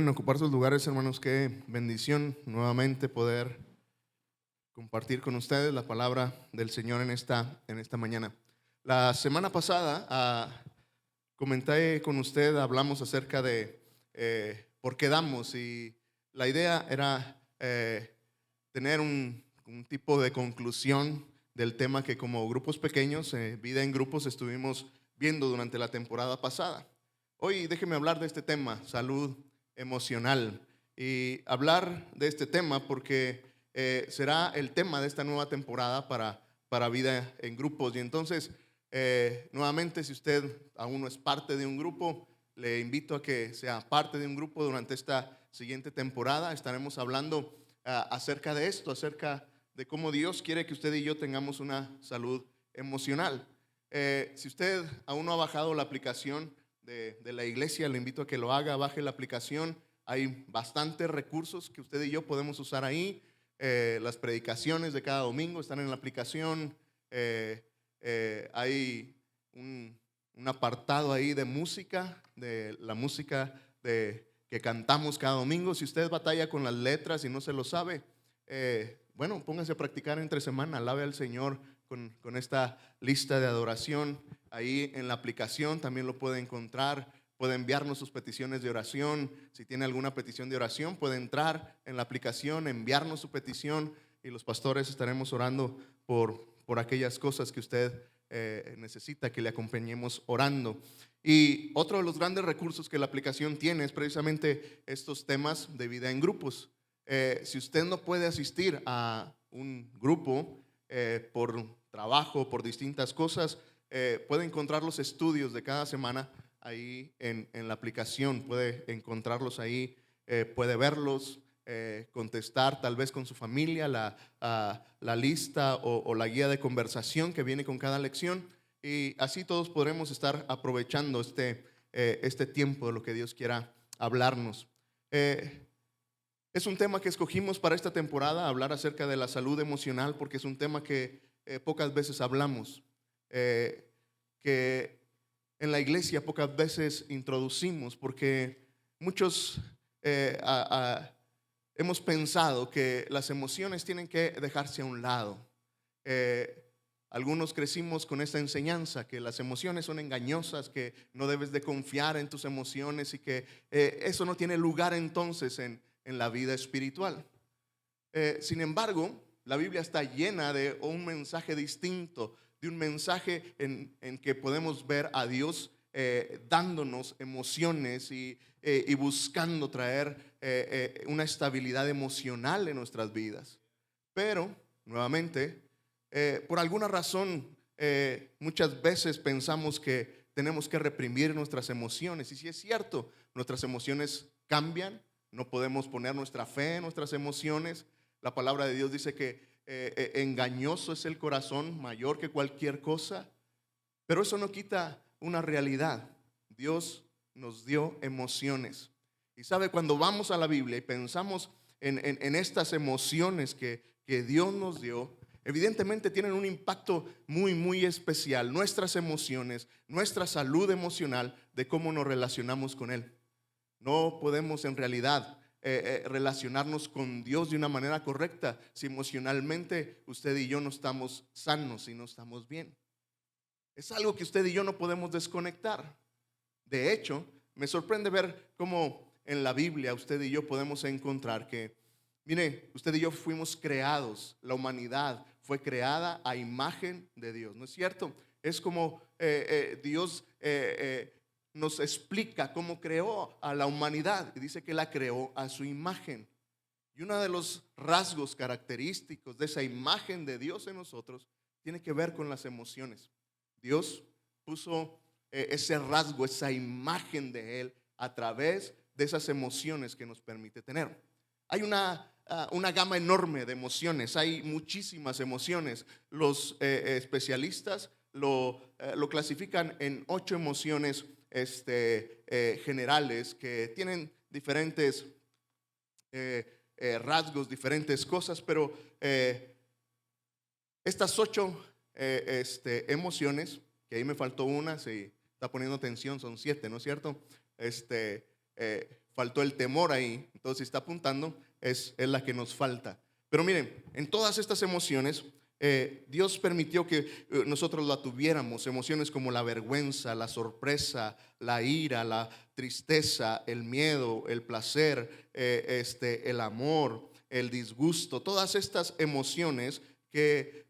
pueden ocupar sus lugares, hermanos, qué bendición nuevamente poder compartir con ustedes la palabra del Señor en esta mañana. La semana pasada comenté con usted, hablamos acerca de por qué damos, y la idea era tener un tipo de conclusión del tema que como grupos pequeños, vida en grupos, estuvimos viendo durante la temporada pasada. Hoy déjeme hablar de este tema, salud emocional, y hablar de este tema porque será el tema de esta nueva temporada para vida en grupos. Y entonces, nuevamente, si usted aún no es parte de un grupo, le invito a que sea parte de un grupo durante esta siguiente temporada. Estaremos hablando acerca de esto, acerca de cómo Dios quiere que usted y yo tengamos una salud emocional. Si usted aún no ha bajado la aplicación de la iglesia, le invito a que lo haga, baje la aplicación. Hay bastantes recursos que usted y yo podemos usar ahí. Las predicaciones de cada domingo están en la aplicación. Hay un apartado ahí de música, de la música que cantamos cada domingo. Si usted batalla con las letras y no se lo sabe, bueno, póngase a practicar entre semana, alabe al Señor con esta lista de adoración. Ahí en la aplicación también lo puede encontrar. Puede enviarnos sus peticiones de oración. Si tiene alguna petición de oración, puede entrar en la aplicación, enviarnos su petición, y los pastores estaremos orando por aquellas cosas que usted necesita que le acompañemos orando. Y otro de los grandes recursos que la aplicación tiene es precisamente estos temas de vida en grupos. Si usted no puede asistir a un grupo por trabajo, por distintas cosas, puede encontrar los estudios de cada semana ahí en la aplicación. Puede encontrarlos ahí, puede verlos, contestar tal vez con su familia la lista o la guía de conversación que viene con cada lección, y así todos podremos estar aprovechando este tiempo de lo que Dios quiera hablarnos. Es un tema que escogimos para esta temporada, hablar acerca de la salud emocional, porque es un tema que pocas veces hablamos, que en la iglesia pocas veces introducimos, porque muchos hemos pensado que las emociones tienen que dejarse a un lado. Algunos crecimos con esta enseñanza que las emociones son engañosas, que no debes de confiar en tus emociones, y que eso no tiene lugar entonces en la vida espiritual. Sin embargo, la Biblia está llena de un mensaje distinto, de un mensaje en que podemos ver a Dios dándonos emociones y buscando traer una estabilidad emocional en nuestras vidas. Pero, nuevamente, por alguna razón, muchas veces pensamos que tenemos que reprimir nuestras emociones. Y si es cierto, nuestras emociones cambian, no podemos poner nuestra fe en nuestras emociones. La palabra de Dios dice que engañoso es el corazón, mayor que cualquier cosa. Pero eso no quita una realidad. Dios nos dio emociones. Y sabe, cuando vamos a la Biblia y pensamos en estas emociones que Dios nos dio, evidentemente tienen un impacto muy, muy especial. Nuestras emociones, nuestra salud emocional, de cómo nos relacionamos con Él. No podemos en realidad relacionarnos con Dios de una manera correcta si emocionalmente usted y yo no estamos sanos y no estamos bien. Es algo que usted y yo no podemos desconectar. De hecho, me sorprende ver cómo en la Biblia usted y yo podemos encontrar que, mire, usted y yo fuimos creados, la humanidad fue creada a imagen de Dios, ¿no es cierto? Es como Dios nos explica cómo creó a la humanidad, y dice que la creó a su imagen. Y uno de los rasgos característicos de esa imagen de Dios en nosotros tiene que ver con las emociones. Dios puso ese rasgo, esa imagen de Él a través de esas emociones que nos permite tener. Hay una gama enorme de emociones, hay muchísimas emociones. Los especialistas lo clasifican en 8 emociones generales que tienen diferentes rasgos, diferentes cosas, pero estas 8 emociones, que ahí me faltó una, si está poniendo atención, son 7, ¿no es cierto? faltó el temor ahí. Entonces, si está apuntando, es la que nos falta. Pero miren, en todas estas emociones, Dios permitió que nosotros la tuviéramos. Emociones como la vergüenza, la sorpresa, la ira, la tristeza, el miedo, el placer, el amor, el disgusto. Todas estas emociones que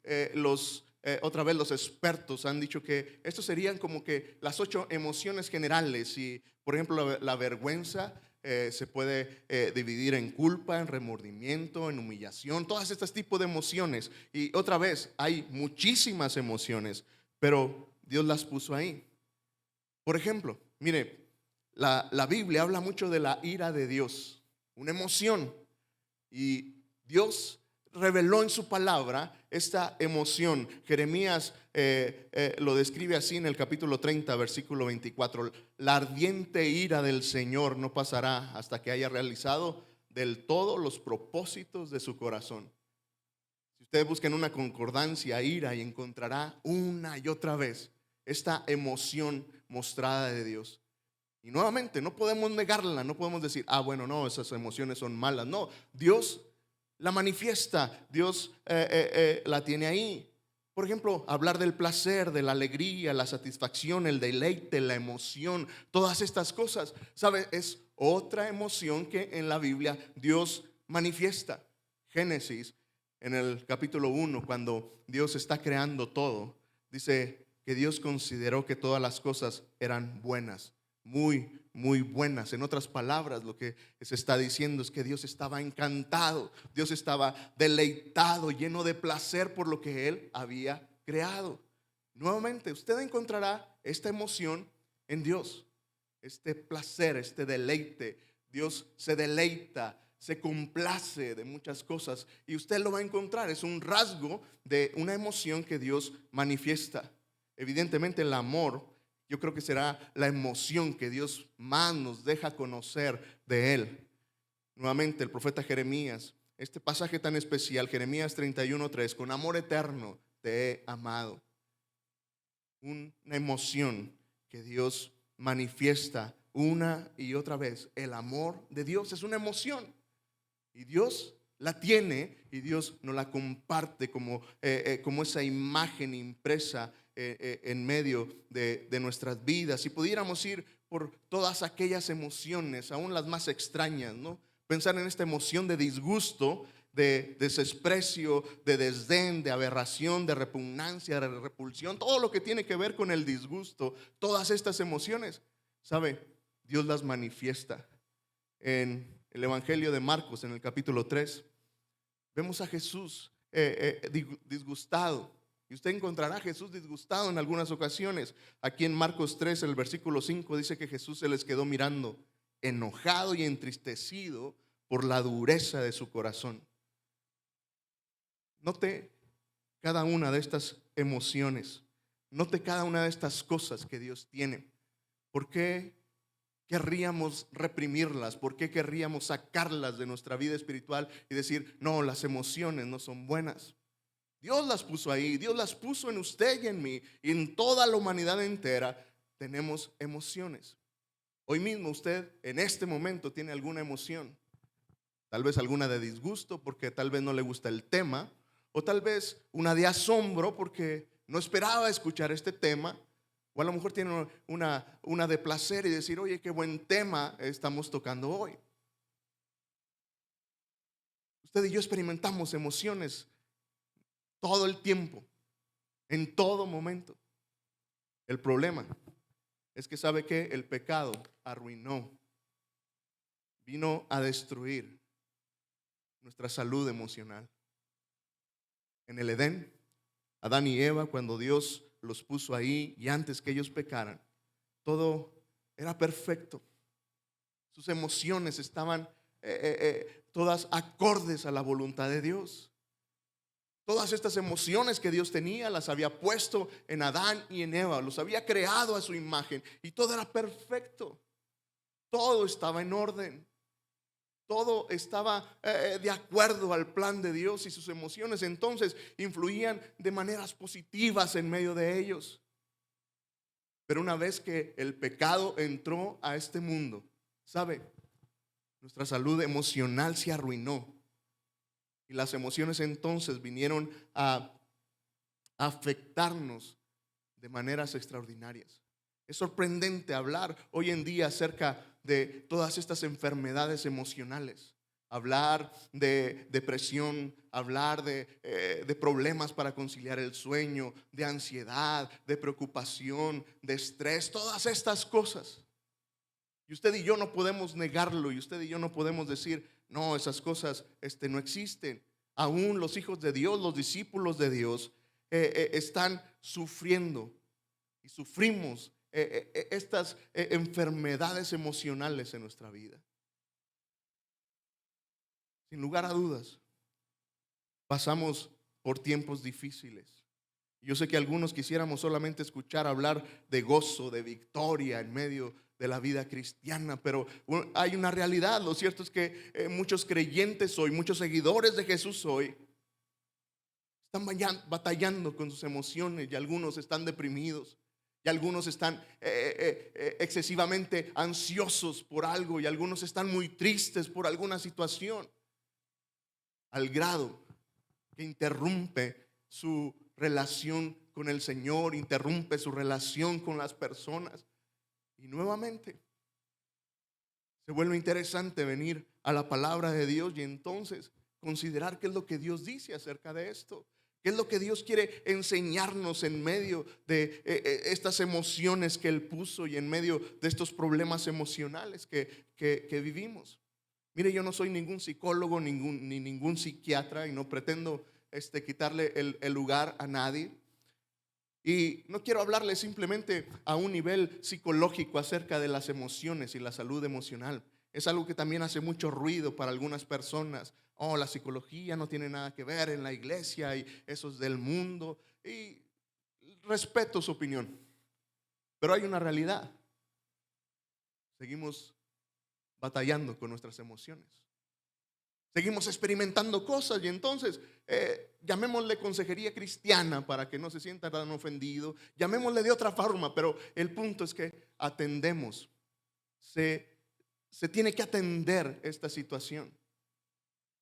otra vez los expertos han dicho que estos serían como que las 8 emociones generales. Y por ejemplo la vergüenza se puede dividir en culpa, en remordimiento, en humillación, todas estos tipos de emociones. Y otra vez, hay muchísimas emociones, pero Dios las puso ahí. Por ejemplo, mire, la Biblia habla mucho de la ira de Dios, una emoción. Y Dios reveló en su palabra esta emoción. Jeremías lo describe así en el capítulo 30, versículo 24. La ardiente ira del Señor no pasará hasta que haya realizado del todo los propósitos de su corazón. Si ustedes buscan una concordancia, ira, y encontrará una y otra vez esta emoción mostrada de Dios. Y nuevamente, no podemos negarla, no podemos decir, bueno, no, esas emociones son malas. No, Dios la manifiesta, Dios la tiene ahí. Por ejemplo, hablar del placer, de la alegría, la satisfacción, el deleite, la emoción, todas estas cosas, ¿sabe? Es otra emoción que en la Biblia Dios manifiesta. Génesis, en el capítulo 1, cuando Dios está creando todo, dice que Dios consideró que todas las cosas eran buenas, muy, muy buenas. En otras palabras, lo que se está diciendo es que Dios estaba encantado, Dios estaba deleitado, lleno de placer por lo que Él había creado. Nuevamente, usted encontrará esta emoción en Dios, este placer, este deleite. Dios se deleita, se complace de muchas cosas, y usted lo va a encontrar. Es un rasgo de una emoción que Dios manifiesta. Evidentemente, el amor, yo creo que será la emoción que Dios más nos deja conocer de Él. Nuevamente, el profeta Jeremías, este pasaje tan especial, Jeremías 31:3, con amor eterno te he amado. Una emoción que Dios manifiesta una y otra vez. El amor de Dios es una emoción, y Dios la tiene, y Dios nos la comparte como esa imagen impresa en medio de nuestras vidas. Si pudiéramos ir por todas aquellas emociones, aún las más extrañas, ¿no? Pensar en esta emoción de disgusto, de desprecio, de desdén, de aberración, de repugnancia, de repulsión, todo lo que tiene que ver con el disgusto, todas estas emociones, ¿sabe? Dios las manifiesta. En el Evangelio de Marcos, en el capítulo 3, vemos a Jesús disgustado. Y usted encontrará a Jesús disgustado en algunas ocasiones. Aquí en Marcos 3, el versículo 5, dice que Jesús se les quedó mirando, enojado y entristecido por la dureza de su corazón. Note cada una de estas emociones. Note cada una de estas cosas que Dios tiene. ¿Por qué querríamos reprimirlas? ¿Por qué querríamos sacarlas de nuestra vida espiritual y decir, no, las emociones no son buenas? Dios las puso ahí, Dios las puso en usted y en mí, y en toda la humanidad entera tenemos emociones. Hoy mismo usted en este momento tiene alguna emoción, tal vez alguna de disgusto porque tal vez no le gusta el tema, o tal vez una de asombro porque no esperaba escuchar este tema, o a lo mejor tiene una de placer y decir, oye, qué buen tema estamos tocando hoy. Usted y yo experimentamos emociones todo el tiempo, en todo momento. El problema es que sabe que el pecado arruinó, vino a destruir nuestra salud emocional. En el Edén, Adán y Eva, cuando Dios los puso ahí y antes que ellos pecaran, todo era perfecto. Sus emociones estaban todas acordes a la voluntad de Dios. Todas estas emociones que Dios tenía las había puesto en Adán y en Eva, los había creado a su imagen, y todo era perfecto. Todo estaba en orden. Todo estaba de acuerdo al plan de Dios, y sus emociones entonces influían de maneras positivas en medio de ellos. Pero una vez que el pecado entró a este mundo, ¿sabe? Nuestra salud emocional se arruinó. Y las emociones entonces vinieron a afectarnos de maneras extraordinarias. Es sorprendente hablar hoy en día acerca de todas estas enfermedades emocionales. Hablar de depresión, hablar de problemas para conciliar el sueño, de ansiedad, de preocupación, de estrés, todas estas cosas. Y usted y yo no podemos negarlo, y usted y yo no podemos decir, no, esas cosas no existen. Aún los hijos de Dios, los discípulos de Dios, están sufriendo y sufrimos estas enfermedades emocionales en nuestra vida. Sin lugar a dudas, pasamos por tiempos difíciles. Yo sé que algunos quisiéramos solamente escuchar hablar de gozo, de victoria en medio de la vida cristiana, pero hay una realidad. Lo cierto es que muchos creyentes hoy, muchos seguidores de Jesús hoy, están batallando con sus emociones, y algunos están deprimidos, y algunos están excesivamente ansiosos por algo, y algunos están muy tristes por alguna situación, al grado que interrumpe su relación con el Señor, interrumpe su relación con las personas. Y nuevamente se vuelve interesante venir a la palabra de Dios y entonces considerar qué es lo que Dios dice acerca de esto. ¿Qué es lo que Dios quiere enseñarnos en medio de estas emociones que Él puso y en medio de estos problemas emocionales que vivimos? Mire, yo no soy ningún psicólogo ni ningún psiquiatra, y no pretendo quitarle el lugar a nadie. Y no quiero hablarle simplemente a un nivel psicológico acerca de las emociones y la salud emocional. Es algo que también hace mucho ruido para algunas personas. Oh, la psicología no tiene nada que ver en la iglesia y eso es del mundo. Y respeto su opinión, pero hay una realidad. Seguimos batallando con nuestras emociones. Seguimos experimentando cosas y entonces llamémosle consejería cristiana para que no se sienta tan ofendido. Llamémosle de otra forma, pero el punto es que atendemos. Se tiene que atender esta situación.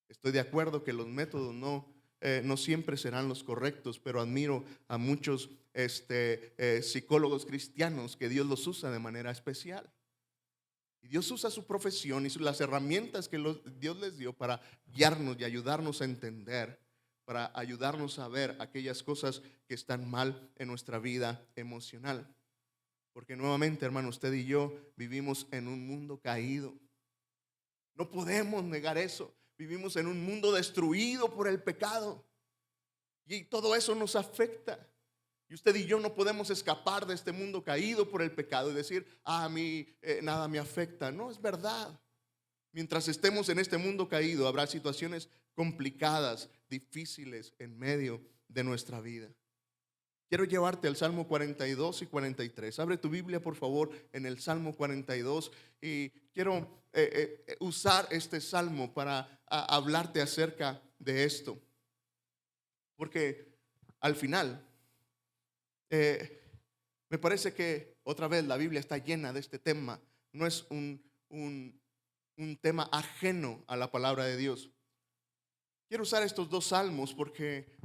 Estoy de acuerdo que los métodos no siempre serán los correctos, pero admiro a muchos psicólogos cristianos que Dios los usa de manera especial. Y Dios usa su profesión y las herramientas que Dios les dio para guiarnos y ayudarnos a entender, para ayudarnos a ver aquellas cosas que están mal en nuestra vida emocional. Porque nuevamente, hermano, usted y yo vivimos en un mundo caído. No podemos negar eso. Vivimos en un mundo destruido por el pecado. Y todo eso nos afecta. Y usted y yo no podemos escapar de este mundo caído por el pecado y decir, a mí nada me afecta. No, es verdad. Mientras estemos en este mundo caído, habrá situaciones complicadas, difíciles en medio de nuestra vida. Quiero llevarte al Salmo 42 y 43. Abre tu Biblia, por favor, en el Salmo 42. Y quiero usar este salmo para hablarte acerca de esto. Porque al final, me parece que otra vez la Biblia está llena de este tema. No es un tema ajeno a la palabra de Dios. Quiero usar estos dos salmos porque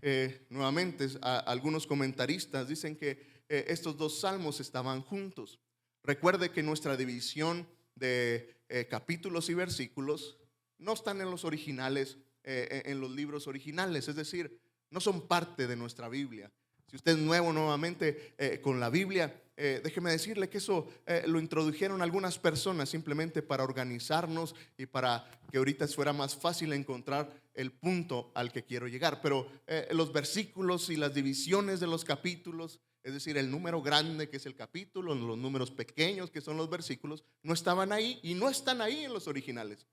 nuevamente algunos comentaristas dicen que estos dos salmos estaban juntos. Recuerde que nuestra división de capítulos y versículos no están en los originales, en los libros originales, es decir, no son parte de nuestra Biblia. Si usted es nuevo nuevamente con la Biblia, déjeme decirle que eso lo introdujeron algunas personas simplemente para organizarnos y para que ahorita fuera más fácil encontrar el punto al que quiero llegar. Pero los versículos y las divisiones de los capítulos, es decir, el número grande que es el capítulo, los números pequeños que son los versículos, no estaban ahí y no están ahí en los originales.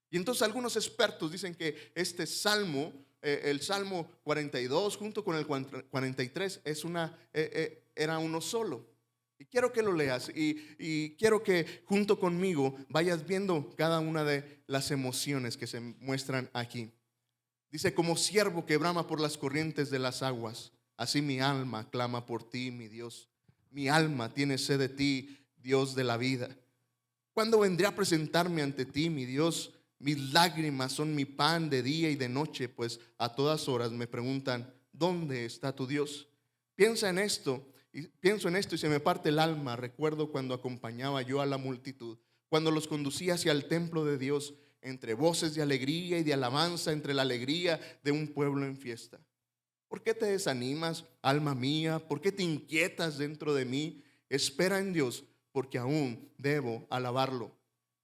Y entonces algunos expertos dicen que este salmo, el Salmo 42 junto con el 43 era uno solo. Y quiero que lo leas y quiero que junto conmigo vayas viendo cada una de las emociones que se muestran aquí. Dice, como siervo que brama por las corrientes de las aguas, así mi alma clama por ti, mi Dios. Mi alma tiene sed de ti, Dios de la vida. ¿Cuándo vendré a presentarme ante ti, mi Dios? Mis lágrimas son mi pan de día y de noche, pues a todas horas me preguntan, ¿dónde está tu Dios? Pienso en esto y se me parte el alma. Recuerdo cuando acompañaba yo a la multitud, cuando los conducía hacia el templo de Dios, entre voces de alegría y de alabanza, entre la alegría de un pueblo en fiesta. ¿Por qué te desanimas, alma mía? ¿Por qué te inquietas dentro de mí? Espera en Dios, porque aún debo alabarlo.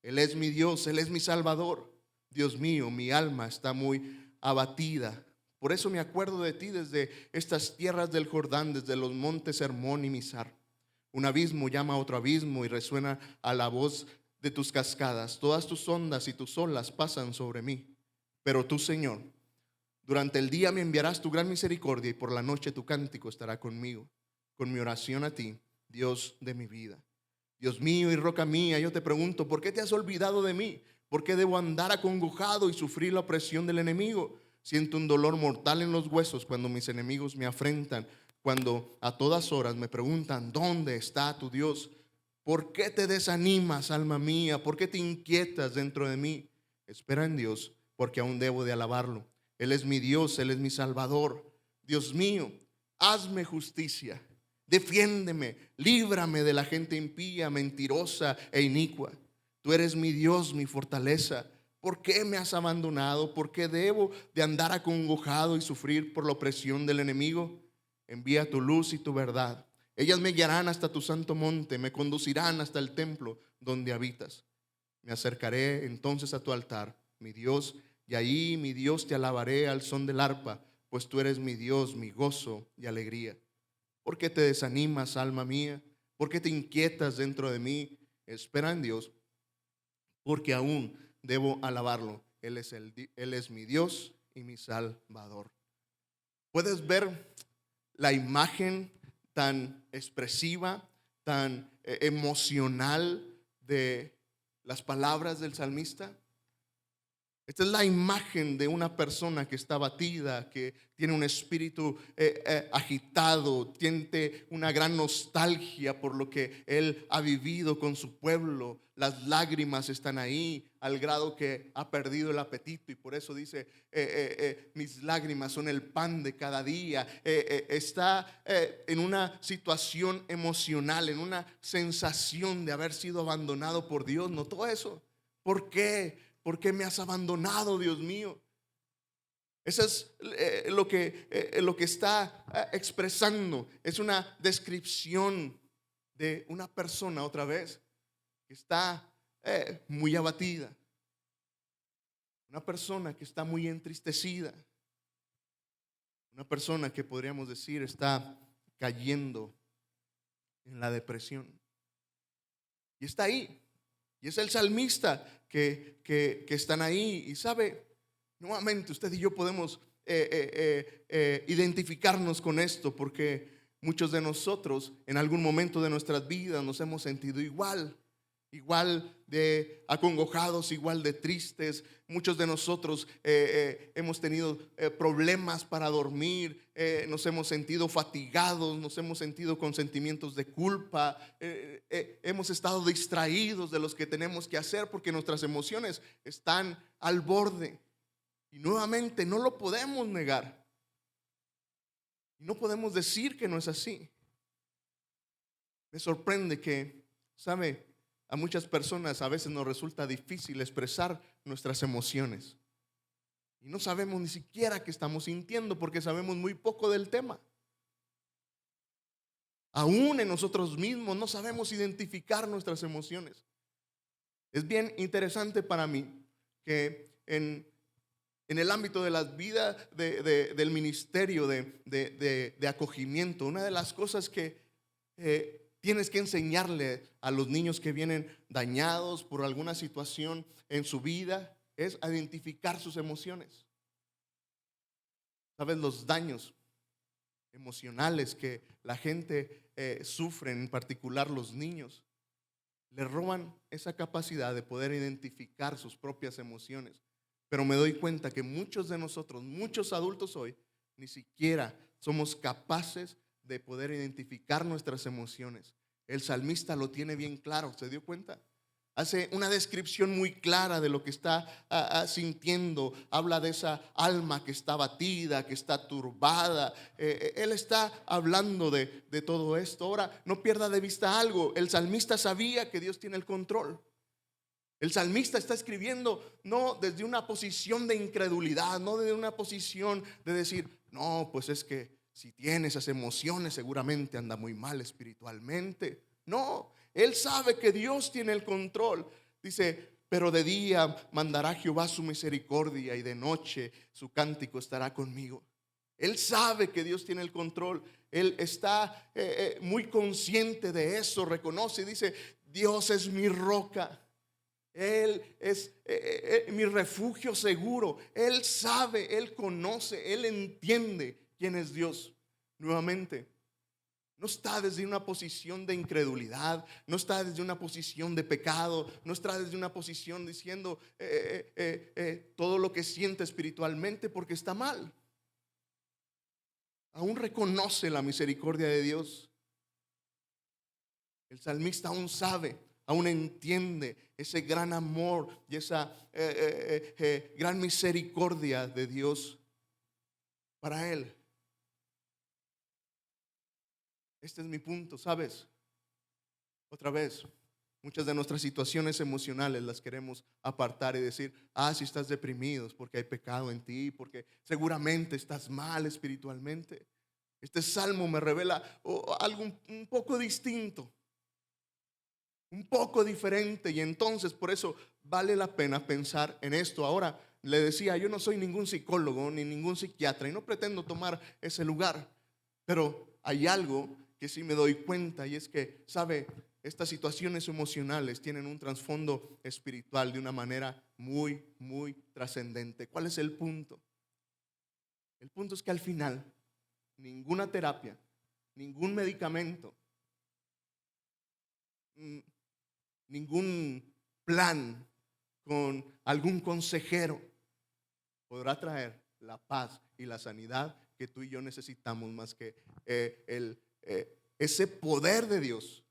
Él es mi Dios, Él es mi Salvador. Dios mío, mi alma está muy abatida. Por eso me acuerdo de ti desde estas tierras del Jordán, desde los montes Hermón y Mizar. Un abismo llama a otro abismo y resuena a la voz de tus cascadas. Todas tus ondas y tus olas pasan sobre mí. Pero tú, Señor, durante el día me enviarás tu gran misericordia y por la noche tu cántico estará conmigo, con mi oración a ti, Dios de mi vida. Dios mío y roca mía, yo te pregunto, ¿por qué te has olvidado de mí? ¿Por qué debo andar acongojado y sufrir la opresión del enemigo? Siento un dolor mortal en los huesos cuando mis enemigos me afrentan, cuando a todas horas me preguntan, ¿dónde está tu Dios? ¿Por qué te desanimas, alma mía? ¿Por qué te inquietas dentro de mí? Espera en Dios, porque aún debo de alabarlo. Él es mi Dios, Él es mi Salvador. Dios mío, hazme justicia, defiéndeme, líbrame de la gente impía, mentirosa e inicua. Tú eres mi Dios, mi fortaleza. ¿Por qué me has abandonado? ¿Por qué debo de andar acongojado y sufrir por la opresión del enemigo? Envía tu luz y tu verdad. Ellas me guiarán hasta tu santo monte, me conducirán hasta el templo donde habitas. Me acercaré entonces a tu altar, mi Dios, y ahí, mi Dios, te alabaré al son del arpa, pues tú eres mi Dios, mi gozo y alegría. ¿Por qué te desanimas, alma mía? ¿Por qué te inquietas dentro de mí? Espera en Dios, porque aún debo alabarlo. Él es mi Dios y mi Salvador. ¿Puedes ver la imagen tan expresiva, tan emocional de las palabras del salmista? Esta es la imagen de una persona que está abatida, que tiene un espíritu agitado, tiene una gran nostalgia por lo que él ha vivido con su pueblo. Las lágrimas están ahí al grado que ha perdido el apetito y por eso dice, mis lágrimas son el pan de cada día. Está en una situación emocional, en una sensación de haber sido abandonado por Dios. ¿Notó eso? ¿Por qué? ¿Por qué me has abandonado, Dios mío? Eso es lo que está expresando. Es una descripción de una persona, otra vez, que está muy abatida. Una persona que está muy entristecida. Una persona que podríamos decir está cayendo en la depresión. Y está ahí. Y es el salmista que están ahí. Y sabe, nuevamente usted y yo podemos identificarnos con esto, porque muchos de nosotros en algún momento de nuestras vidas nos hemos sentido igual de acongojados, igual de tristes. Muchos de nosotros hemos tenido problemas para dormir, nos hemos sentido fatigados, nos hemos sentido con sentimientos de culpa, hemos estado distraídos de los que tenemos que hacer porque nuestras emociones están al borde. Y nuevamente no lo podemos negar. No podemos decir que no es así. Me sorprende que, ¿sabe? A muchas personas a veces nos resulta difícil expresar nuestras emociones. Y no sabemos ni siquiera qué estamos sintiendo porque sabemos muy poco del tema. Aún en nosotros mismos no sabemos identificar nuestras emociones. Es bien interesante para mí que en el ámbito de la vida del ministerio de acogimiento, una de las cosas que tienes que enseñarle a los niños que vienen dañados por alguna situación en su vida es identificar sus emociones. ¿Sabes? Los daños emocionales que la gente sufre, en particular los niños, le roban esa capacidad de poder identificar sus propias emociones. Pero me doy cuenta que muchos de nosotros, muchos adultos hoy, ni siquiera somos capaces de poder identificar nuestras emociones. El salmista lo tiene bien claro, ¿se dio cuenta? Hace una descripción muy clara de lo que está sintiendo. Habla de esa alma que está abatida, que está turbada. Él está hablando de todo esto. Ahora, no pierda de vista algo. El salmista sabía que Dios tiene el control. El salmista está escribiendo no desde una posición de incredulidad, no desde una posición de decir, no, pues es que si tiene esas emociones seguramente anda muy mal espiritualmente. No, él sabe que Dios tiene el control. Dice, pero de día mandará Jehová su misericordia y de noche su cántico estará conmigo. Él sabe que Dios tiene el control. Él está muy consciente de eso, reconoce y dice, Dios es mi roca. Él es mi refugio seguro. Él sabe, Él conoce, Él entiende quién es Dios. Nuevamente, no está desde una posición de incredulidad, no está desde una posición de pecado, no está desde una posición diciendo todo lo que siente espiritualmente porque está mal. Aún reconoce la misericordia de Dios. El salmista aún sabe, aún entiende ese gran amor y esa gran misericordia de Dios para él. Este es mi punto, ¿sabes? Otra vez, muchas de nuestras situaciones emocionales las queremos apartar y decir, si estás deprimido es porque hay pecado en ti, porque seguramente estás mal espiritualmente. Este salmo me revela algo un poco distinto, un poco diferente, y entonces por eso vale la pena pensar en esto. Ahora, le decía, yo no soy ningún psicólogo ni ningún psiquiatra y no pretendo tomar ese lugar, pero hay algo que sí me doy cuenta, y es que, ¿sabe? Estas situaciones emocionales tienen un trasfondo espiritual de una manera muy, muy trascendente. ¿Cuál es el punto? El punto es que al final ninguna terapia, ningún medicamento, ningún plan con algún consejero podrá traer la paz y la sanidad que tú y yo necesitamos, más que ese poder de Dios.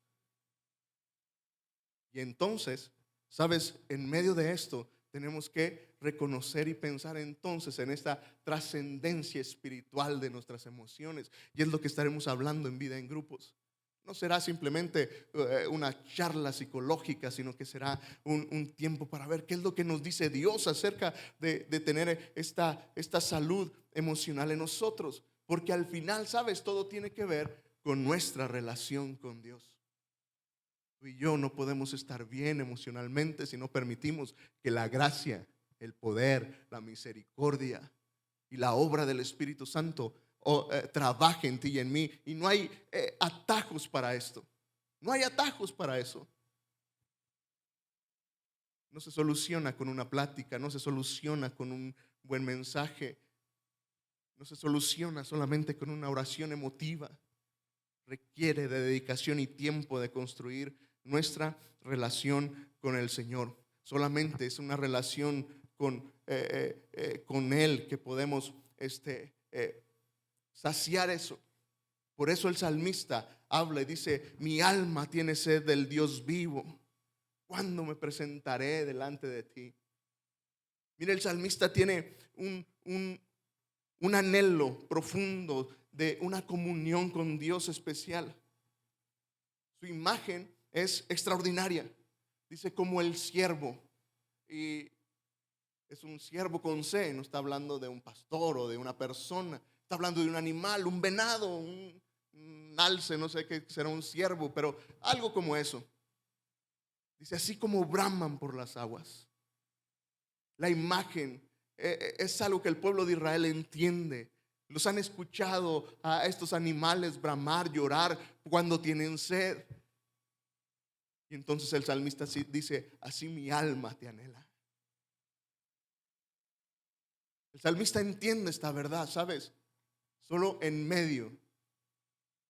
Y entonces, sabes, en medio de esto tenemos que reconocer y pensar entonces en esta trascendencia espiritual de nuestras emociones, y es lo que estaremos hablando en Vida en Grupos. No será simplemente una charla psicológica, sino que será un tiempo para ver qué es lo que nos dice Dios acerca de tener esta salud emocional en nosotros. Porque al final, sabes, todo tiene que ver con nuestra relación con Dios. Tú y yo no podemos estar bien emocionalmente si no permitimos que la gracia, el poder, la misericordia y la obra del Espíritu Santo trabaje en ti y en mí. Y no hay atajos para esto. No hay atajos para eso. No se soluciona con una plática, no se soluciona con un buen mensaje, no se soluciona solamente con una oración emotiva. Requiere de dedicación y tiempo de construir nuestra relación con el Señor. Solamente es una relación con Él que podemos saciar eso. Por eso el salmista habla y dice, mi alma tiene sed del Dios vivo. ¿Cuándo me presentaré delante de ti? Mira, el salmista tiene un anhelo profundo de una comunión con Dios especial. Su imagen es extraordinaria. Dice como el siervo, y es un siervo con C, no está hablando de un pastor o de una persona, está hablando de un animal, un venado, un alce, no sé qué será un siervo, pero algo como eso. Dice, así como braman por las aguas. La imagen es algo que el pueblo de Israel entiende. Los han escuchado a estos animales bramar, llorar cuando tienen sed. Y entonces el salmista dice, así mi alma te anhela. El salmista entiende esta verdad, ¿sabes? Solo en medio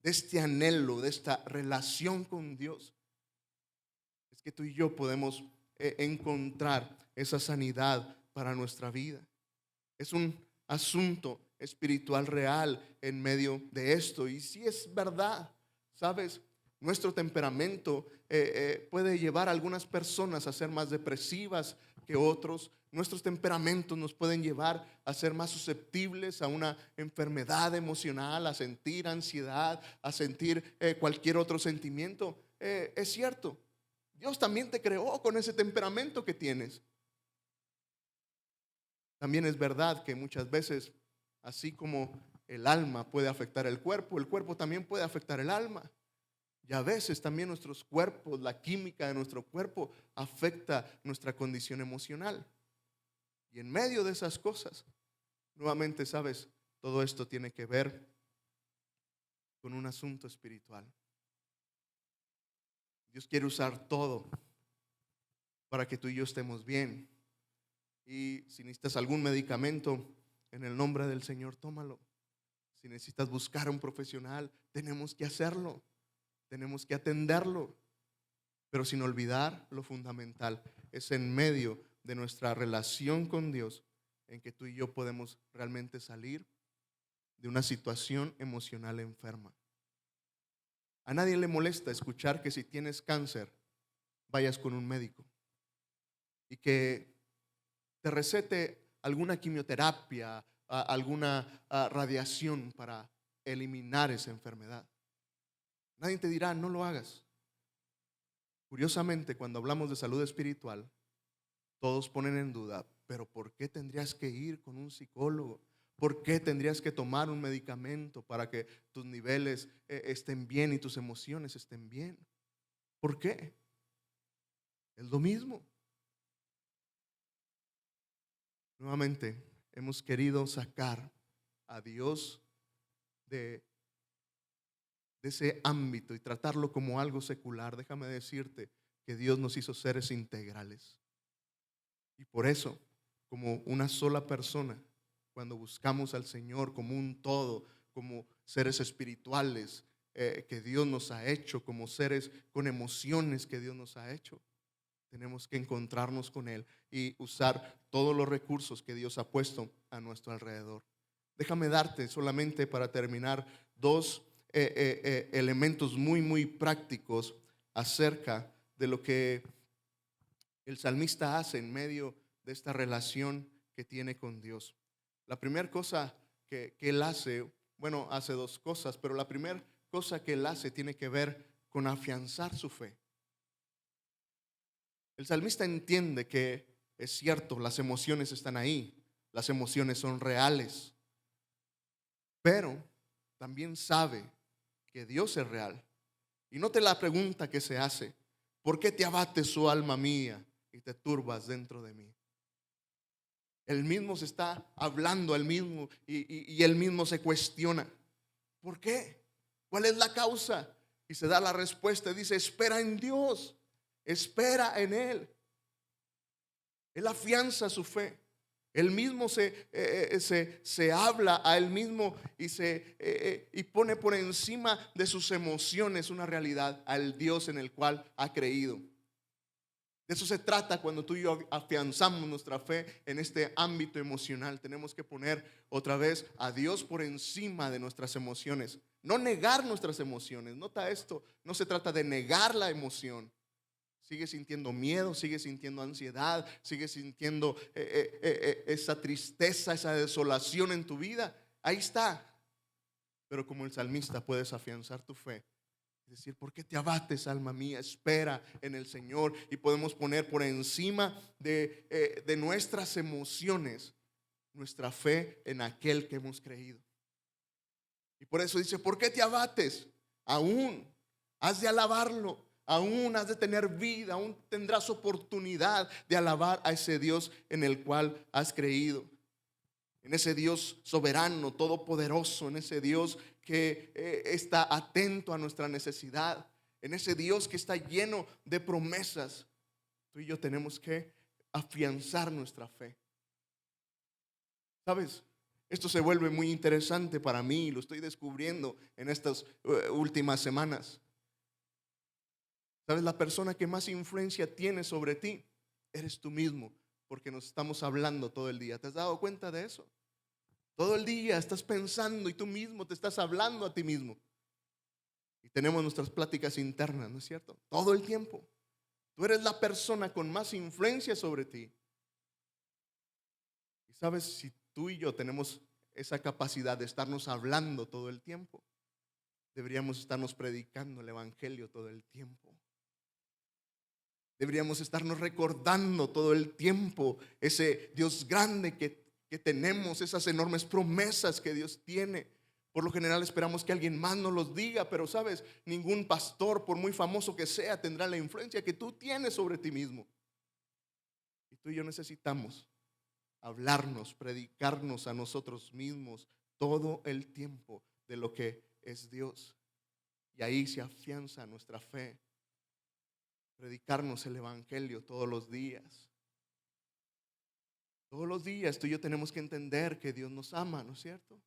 de este anhelo, de esta relación con Dios, es que tú y yo podemos encontrar esa sanidad para nuestra vida. Es un asunto espiritual real en medio de esto. Y si es verdad, ¿sabes? Nuestro temperamento puede llevar a algunas personas a ser más depresivas que otros. Nuestros temperamentos nos pueden llevar a ser más susceptibles a una enfermedad emocional, a sentir ansiedad, a sentir cualquier otro sentimiento. Es cierto, Dios también te creó con ese temperamento que tienes. También es verdad que muchas veces, así como el alma puede afectar el cuerpo también puede afectar el alma. Y a veces también nuestros cuerpos, la química de nuestro cuerpo afecta nuestra condición emocional. Y en medio de esas cosas, nuevamente, sabes, todo esto tiene que ver con un asunto espiritual. Dios quiere usar todo para que tú y yo estemos bien. Y si necesitas algún medicamento, en el nombre del Señor, tómalo. Si necesitas buscar a un profesional, tenemos que hacerlo. Tenemos que atenderlo, pero sin olvidar lo fundamental. Es en medio de nuestra relación con Dios en que tú y yo podemos realmente salir de una situación emocional enferma. A nadie le molesta escuchar que si tienes cáncer, vayas con un médico y que te recete alguna quimioterapia, alguna radiación para eliminar esa enfermedad. Nadie te dirá, no lo hagas. Curiosamente, cuando hablamos de salud espiritual, todos ponen en duda, pero ¿por qué tendrías que ir con un psicólogo? ¿Por qué tendrías que tomar un medicamento para que tus niveles estén bien y tus emociones estén bien? ¿Por qué? Es lo mismo. Nuevamente, hemos querido sacar a Dios de ese ámbito y tratarlo como algo secular. Déjame decirte que Dios nos hizo seres integrales. Y por eso, como una sola persona, cuando buscamos al Señor como un todo, como seres espirituales que Dios nos ha hecho, como seres con emociones que Dios nos ha hecho, tenemos que encontrarnos con Él y usar todos los recursos que Dios ha puesto a nuestro alrededor. Déjame darte solamente para terminar dos elementos muy prácticos acerca de lo que el salmista hace en medio de esta relación que tiene con Dios. La primera cosa que él hace, bueno, hace dos cosas, pero la primera cosa que él hace tiene que ver con afianzar su fe. El salmista entiende que es cierto, las emociones están ahí, las emociones son reales, pero también sabe que Dios es real. Y note la pregunta que se hace: ¿por qué te abates, oh alma mía, y te turbas dentro de mí? Él mismo se está hablando, él mismo, y él mismo se cuestiona: ¿por qué? ¿Cuál es la causa? Y se da la respuesta, dice: espera en Dios, espera en Él. Él afianza su fe. Él mismo se habla a él mismo y pone por encima de sus emociones una realidad, al Dios en el cual ha creído. De eso se trata cuando tú y yo afianzamos nuestra fe en este ámbito emocional. Tenemos que poner otra vez a Dios por encima de nuestras emociones. No negar nuestras emociones. Nota esto, no se trata de negar la emoción. Sigue sintiendo miedo, sigue sintiendo ansiedad, sigue sintiendo esa tristeza, esa desolación en tu vida. Ahí está. Pero como el salmista puedes afianzar tu fe. Es decir, ¿por qué te abates, alma mía? Espera en el Señor. Y podemos poner por encima de nuestras emociones nuestra fe en aquel que hemos creído. Y por eso dice: ¿por qué te abates? Aún has de alabarlo. Aún has de tener vida, aún tendrás oportunidad de alabar a ese Dios en el cual has creído. En ese Dios soberano, todopoderoso, en ese Dios que está atento a nuestra necesidad, en ese Dios que está lleno de promesas. Tú y yo tenemos que afianzar nuestra fe. ¿Sabes? Esto se vuelve muy interesante para mí, lo estoy descubriendo en estas últimas semanas. ¿Sabes? La persona que más influencia tiene sobre ti eres tú mismo, porque nos estamos hablando todo el día. ¿Te has dado cuenta de eso? Todo el día estás pensando y tú mismo te estás hablando a ti mismo. tenemos nuestras pláticas internas, ¿no es cierto? Todo el tiempo. Tú eres la persona con más influencia sobre ti. Y sabes, si tú y yo tenemos esa capacidad de estarnos hablando todo el tiempo, deberíamos estarnos predicando el evangelio todo el tiempo. Deberíamos estarnos recordando todo el tiempo ese Dios grande que tenemos, esas enormes promesas que Dios tiene. Por lo general esperamos que alguien más nos los diga, pero sabes, ningún pastor, por muy famoso que sea, tendrá la influencia que tú tienes sobre ti mismo. Y tú y yo necesitamos hablarnos, predicarnos a nosotros mismos todo el tiempo de lo que es Dios. Y ahí se afianza nuestra fe. Predicarnos el evangelio todos los días. Todos los días tú y yo tenemos que entender que Dios nos ama, ¿no es cierto?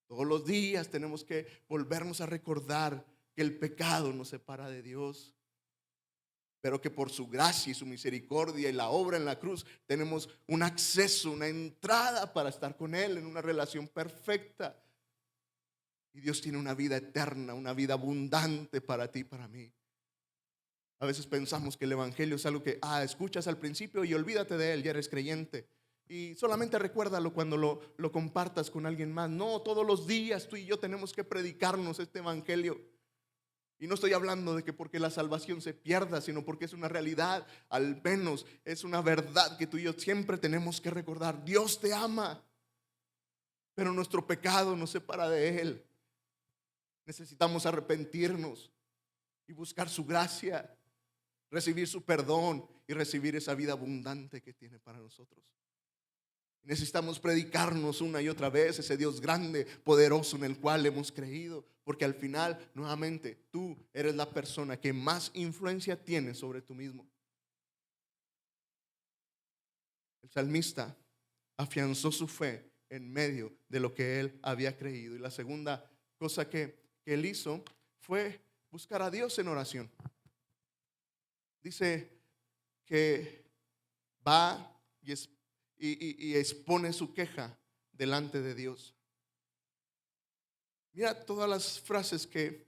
Todos los días tenemos que volvernos a recordar que el pecado nos separa de Dios, pero que por su gracia y su misericordia y la obra en la cruz tenemos un acceso, una entrada para estar con Él en una relación perfecta. Y Dios tiene una vida eterna, una vida abundante para ti y para mí. A veces pensamos que el evangelio es algo que escuchas al principio y olvídate de él, ya eres creyente. Y solamente recuérdalo cuando lo compartas con alguien más. No, todos los días tú y yo tenemos que predicarnos este evangelio. Y no estoy hablando de que porque la salvación se pierda, sino porque es una realidad, al menos es una verdad que tú y yo siempre tenemos que recordar. Dios te ama, pero nuestro pecado nos separa de Él. Necesitamos arrepentirnos y buscar su gracia, recibir su perdón y recibir esa vida abundante que tiene para nosotros. Necesitamos predicarnos una y otra vez ese Dios grande, poderoso en el cual hemos creído, porque al final, nuevamente, tú eres la persona que más influencia tiene sobre tú mismo. El salmista afianzó su fe en medio de lo que él había creído. Y la segunda cosa que él hizo fue buscar a Dios en oración. Dice que va y expone su queja delante de Dios. Mira todas las frases que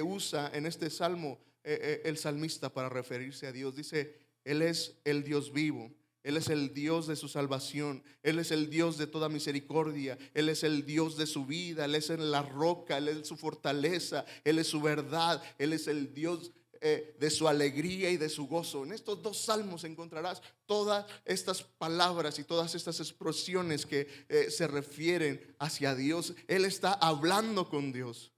usa en este salmo el salmista para referirse a Dios. Dice, Él es el Dios vivo, Él es el Dios de su salvación, Él es el Dios de toda misericordia, Él es el Dios de su vida, Él es la roca, Él es su fortaleza, Él es su verdad, Él es el Dios de su alegría y de su gozo. En estos dos salmos encontrarás todas estas palabras y todas estas expresiones que se refieren hacia Dios. Él está hablando con Dios.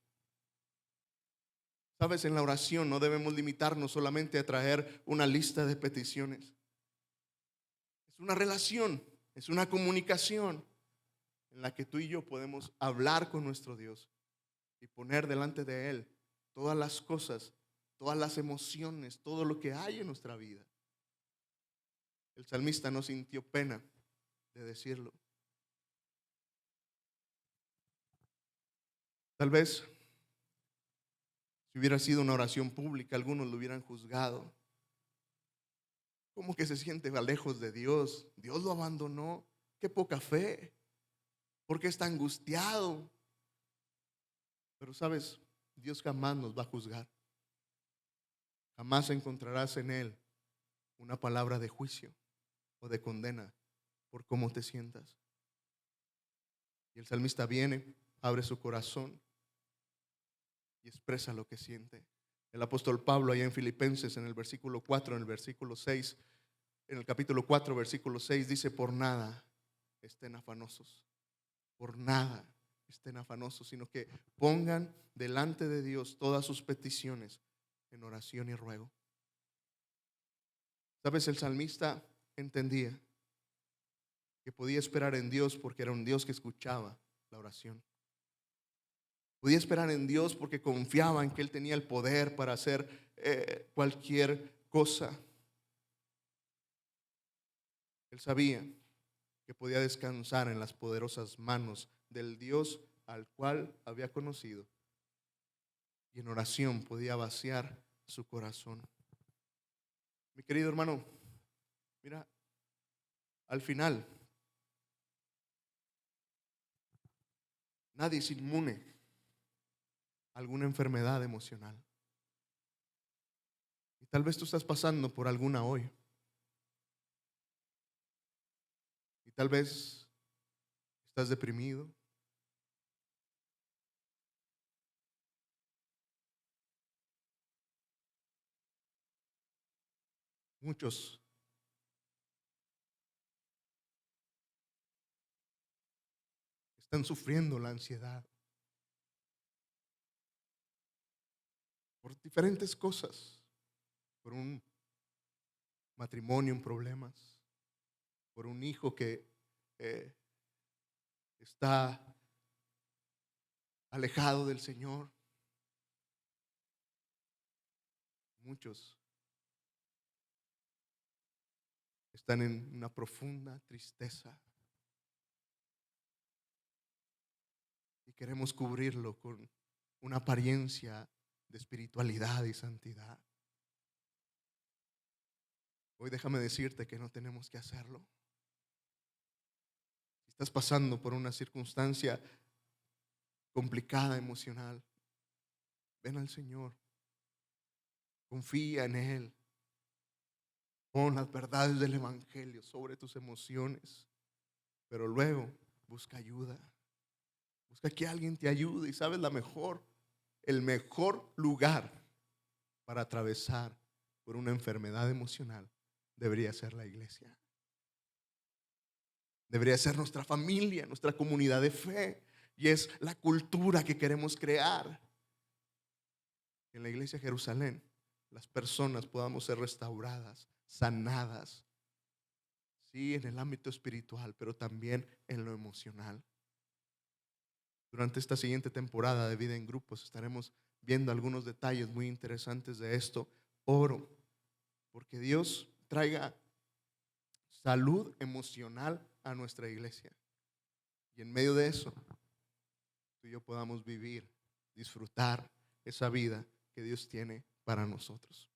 Sabes, en la oración no debemos limitarnos solamente a traer una lista de peticiones. Es una relación, es una comunicación en la que tú y yo podemos hablar con nuestro Dios y poner delante de Él todas las cosas, todas las emociones, todo lo que hay en nuestra vida. El salmista no sintió pena de decirlo. Tal vez si hubiera sido una oración pública, algunos lo hubieran juzgado. ¿Cómo que se siente lejos de Dios? Dios lo abandonó. Qué poca fe. ¿Por qué está angustiado? Pero sabes, Dios jamás nos va a juzgar. Jamás encontrarás en Él una palabra de juicio o de condena por cómo te sientas. Y el salmista viene, abre su corazón y expresa lo que siente. El apóstol Pablo allá en Filipenses en el versículo 4, en el versículo 6, en el capítulo 4, versículo 6 dice, por nada estén afanosos, por nada estén afanosos, sino que pongan delante de Dios todas sus peticiones en oración y ruego. Sabes, el salmista entendía que podía esperar en Dios porque era un Dios que escuchaba la oración. Podía esperar en Dios porque confiaba en que Él tenía el poder para hacer cualquier cosa. Él sabía que podía descansar en las poderosas manos del Dios al cual había conocido. Y en oración podía vaciar su corazón. Mi querido hermano, mira, al final, nadie es inmune alguna enfermedad emocional. Y tal vez tú estás pasando por alguna hoy. Y tal vez estás deprimido. Muchos están sufriendo la ansiedad por diferentes cosas, por un matrimonio en problemas, por un hijo que eh, está alejado del Señor. Muchos están en una profunda tristeza y queremos cubrirlo con una apariencia de espiritualidad y santidad. Hoy déjame decirte que no tenemos que hacerlo. Si estás pasando por una circunstancia complicada emocional, ven al Señor, confía en Él, pon las verdades del Evangelio sobre tus emociones, pero luego busca ayuda, busca que alguien te ayude. Y sabes, el mejor lugar para atravesar por una enfermedad emocional debería ser la iglesia. Debería ser nuestra familia, nuestra comunidad de fe. Y es la cultura que queremos crear. En la iglesia de Jerusalén, las personas podamos ser restauradas, sanadas. Sí, en el ámbito espiritual, pero también en lo emocional. Durante esta siguiente temporada de Vida en Grupos estaremos viendo algunos detalles muy interesantes de esto. Oro porque Dios traiga salud emocional a nuestra iglesia. Y en medio de eso, tú y yo podamos vivir, disfrutar esa vida que Dios tiene para nosotros.